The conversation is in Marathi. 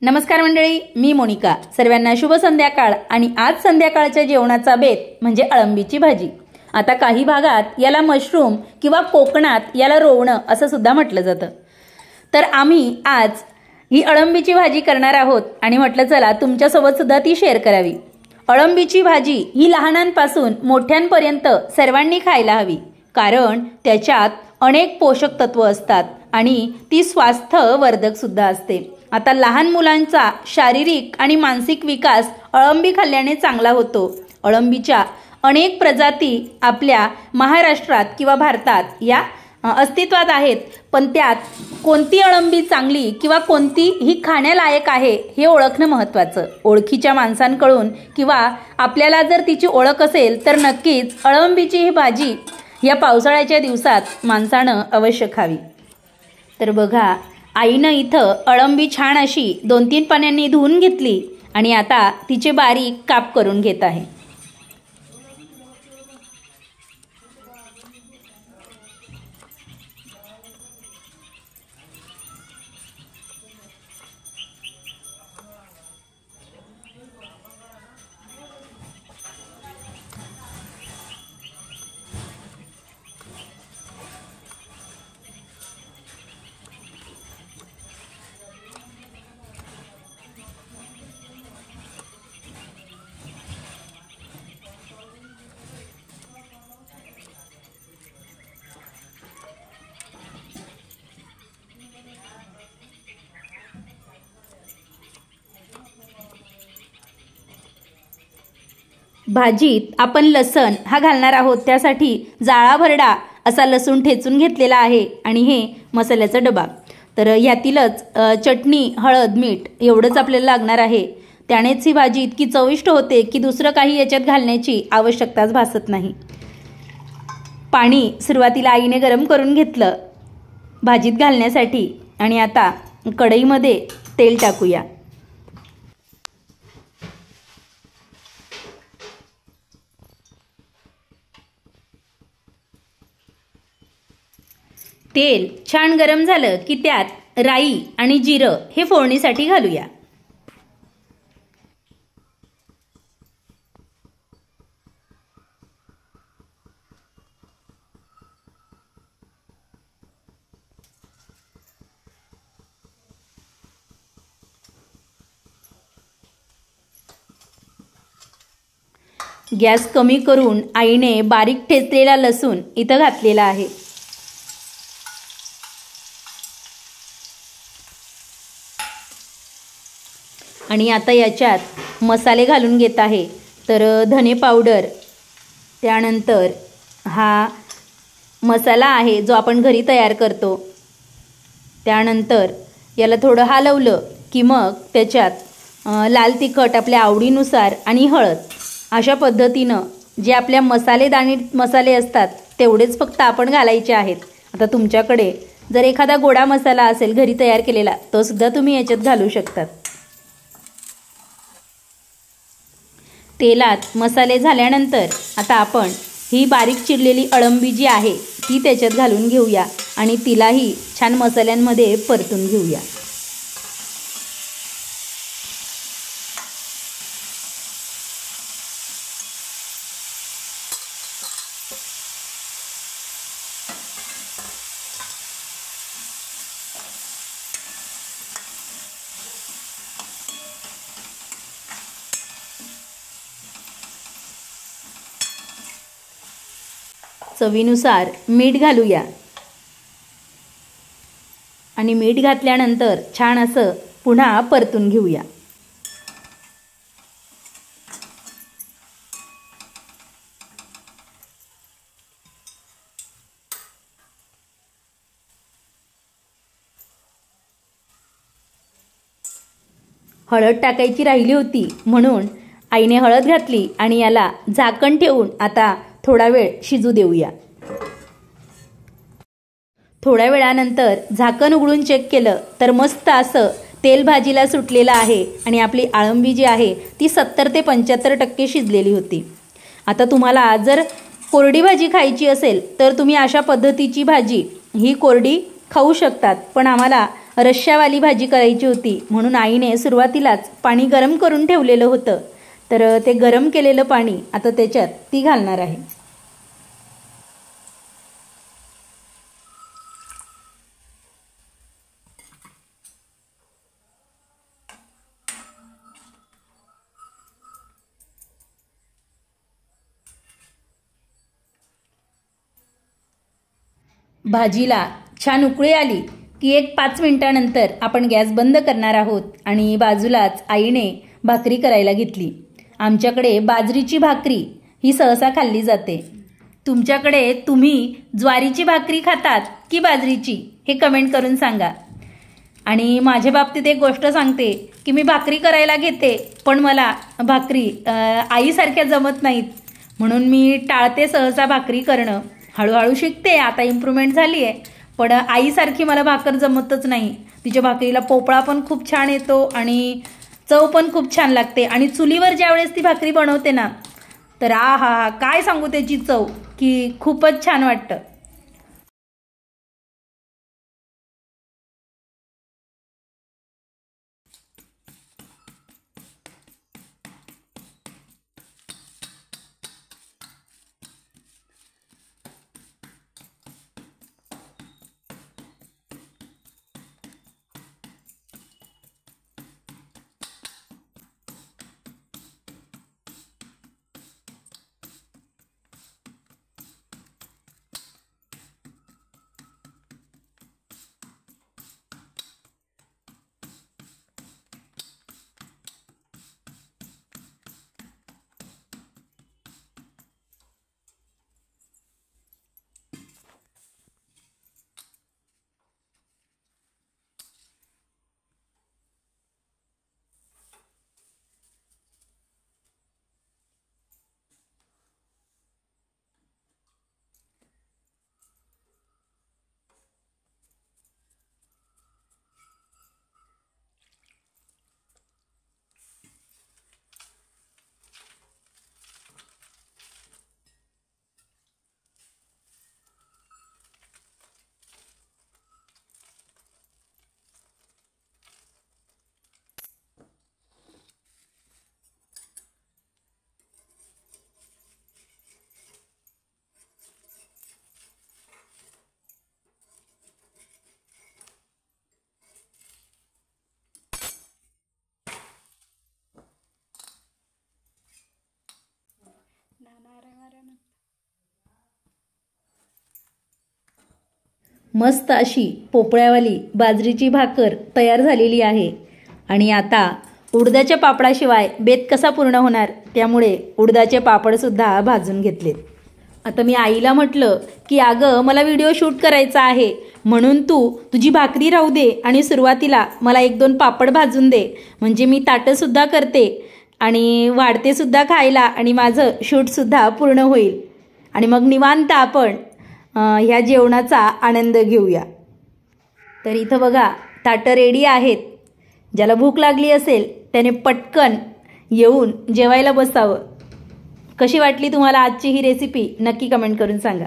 नमस्कार मंडळी, मी मोनिका. सर्वांना शुभ संध्याकाळ. आणि आज संध्याकाळच्या जेवणाचा बेत म्हणजे अळंबीची भाजी. आता काही भागात याला मशरूम किंवा कोकणात याला रोवणं असं सुद्धा म्हटलं जातं. तर आम्ही आज ही अळंबीची भाजी करणार आहोत आणि म्हटलं चला तुमच्यासोबत सुद्धा ती शेअर करावी. अळंबीची भाजी ही लहानांपासून मोठ्यांपर्यंत सर्वांनी खायला हवी, कारण त्याच्यात अनेक पोषक तत्व असतात आणि ती स्वास्थ्यवर्धक सुद्धा असते. आता लहान मुलांचा शारीरिक आणि मानसिक विकास अळंबी खाल्ल्याने चांगला होतो. अळंबीच्या अनेक प्रजाती आपल्या महाराष्ट्रात किंवा भारतात या अस्तित्वात आहेत, पण त्यात कोणती अळंबी चांगली किंवा कोणती ही खाण्यालायक आहे हे ओळखणं महत्त्वाचं. ओळखीच्या माणसांकडून किंवा आपल्याला जर तिची ओळख असेल तर नक्कीच अळंबीची ही भाजी या पावसाळ्याच्या दिवसात माणसानं अवश्य खावी. तर बघा, आईनं इथं अळंबी छान अशी 2-3 पाण्याने धुवून घेतली आणि आता तिचे बारीक काप करून घेत आहे. भाजीत आपण लसण हा घालणार आहोत, त्यासाठी जाळा भरडा असा लसूण ठेचून घेतलेला आहे आणि हे मसाल्याचा डबा. तर यातीलच चटणी, हळद, मीठ एवढंच आपल्याला लागणार आहे. त्यानेच ही भाजी इतकी चविष्ट होते की दुसरं काही याच्यात घालण्याची आवश्यकताच भासत नाही. पाणी सुरुवातीला आईने गरम करून घेतलं भाजीत घालण्यासाठी आणि आता कढईमध्ये तेल टाकूया. तेल छान गरम झालं की त्यात राई आणि जिरं हे फोडणीसाठी घालूया. गॅस कमी करून आईने बारीक ठेचलेला लसूण इथं घातलेला आहे. आणि आता याच्यात मसाले घालून घेत आहे. तर धने पावडर, त्यानंतर हा मसाला आहे जो आपण घरी तयार करतो. त्यानंतर याला थोडं हलवलं की मग त्याच्यात लाल तिखट आपल्या आवडीनुसार आणि हळद अशा पद्धतीनं जे आपल्या मसाले असतात तेवढेच फक्त आपण घालायचे आहेत. आता तुमच्याकडे जर एखादा गोडा मसाला असेल घरी तयार केलेला तो सुद्धा तुम्ही याच्यात घालू शकतात. तेलात मसाले झाल्यानंतर आता आपण ही बारीक चिरलेली अळंबी जी आहे ती त्याच्यात घालून घेऊया आणि तिलाही छान मसाल्यांमध्ये परतून घेऊया. चवीनुसार मीठ घालूया आणि मीठ घातल्यानंतर छान असं पुन्हा परतून घेऊया. हळद टाकायची राहिली होती म्हणून आईने हळद घातली आणि याला झाकण ठेवून आता थोडा वेळ शिजू देऊया. थोड्या वेळानंतर झाकण उघडून चेक केलं तर मस्त असं तेल भाजीला सुटलेलं आहे आणि आपली अळंबी जी आहे ती 70 ते 75% शिजलेली होती. आता तुम्हाला जर कोरडी भाजी खायची असेल तर तुम्ही अशा पद्धतीची भाजी ही कोरडी खाऊ शकतात, पण आम्हाला रश्श्यावाली भाजी करायची होती, म्हणून आईने सुरुवातीलाच पाणी गरम करून ठेवलेलं होतं. तर ते गरम केलेलं पाणी आता त्याच्यात ती घालणार आहे. भाजीला छान उकळी आली की एक 5 मिनिटानंतर आपण गॅस बंद करणार आहोत. आणि बाजूलाच आईने भाकरी करायला घेतली. आमच्याकडे बाजरीची भाकरी ही सहसा खाल्ली जाते. तुमच्याकडे तुम्ही ज्वारीची भाकरी खातात की बाजरीची हे कमेंट करून सांगा. आणि माझ्या बाबतीत एक गोष्ट सांगते की मी भाकरी करायला घेते, पण मला भाकरी आईसारख्या जमत नाहीत, म्हणून मी टाळते सहसा भाकरी करणं. हळूहळू शिकते, आता इम्प्रूव्हमेंट झाली आहे, पण आईसारखी मला भाकर जमतच नाही. तिच्या भाकरीला पोपळा पण खूप छान येतो आणि चव पण खूप छान लागते. आणि चुलीवर ज्यावेळेस ती भाकरी बनवते ना, तर हा काय सांगू त्याची चव, की खूपच छान वाटतं. मस्त अशी पोपळ्यावाली बाजरीची भाकर तयार झालेली आहे. आणि आता उडदाच्या पापडाशिवाय बेत कसा पूर्ण होणार, त्यामुळे उडदाचे पापडसुद्धा भाजून घेतलेत. आता मी आईला म्हटलं की अगं मला व्हिडिओ शूट करायचा आहे, म्हणून तुझी भाकरी राहू दे आणि सुरुवातीला मला 1-2 पापड भाजून दे, म्हणजे मी ताटंसुद्धा करते आणि वाढतेसुद्धा खायला आणि माझं शूटसुद्धा पूर्ण होईल. आणि मग निवांत आपण ह्या जेवणाचा आनंद घेऊया. तर इथं बघा ताटं रेडी आहेत. ज्याला भूक लागली असेल त्याने पटकन येऊन जेवायला बसावं. कशी वाटली तुम्हाला आजची ही रेसिपी नक्की कमेंट करून सांगा.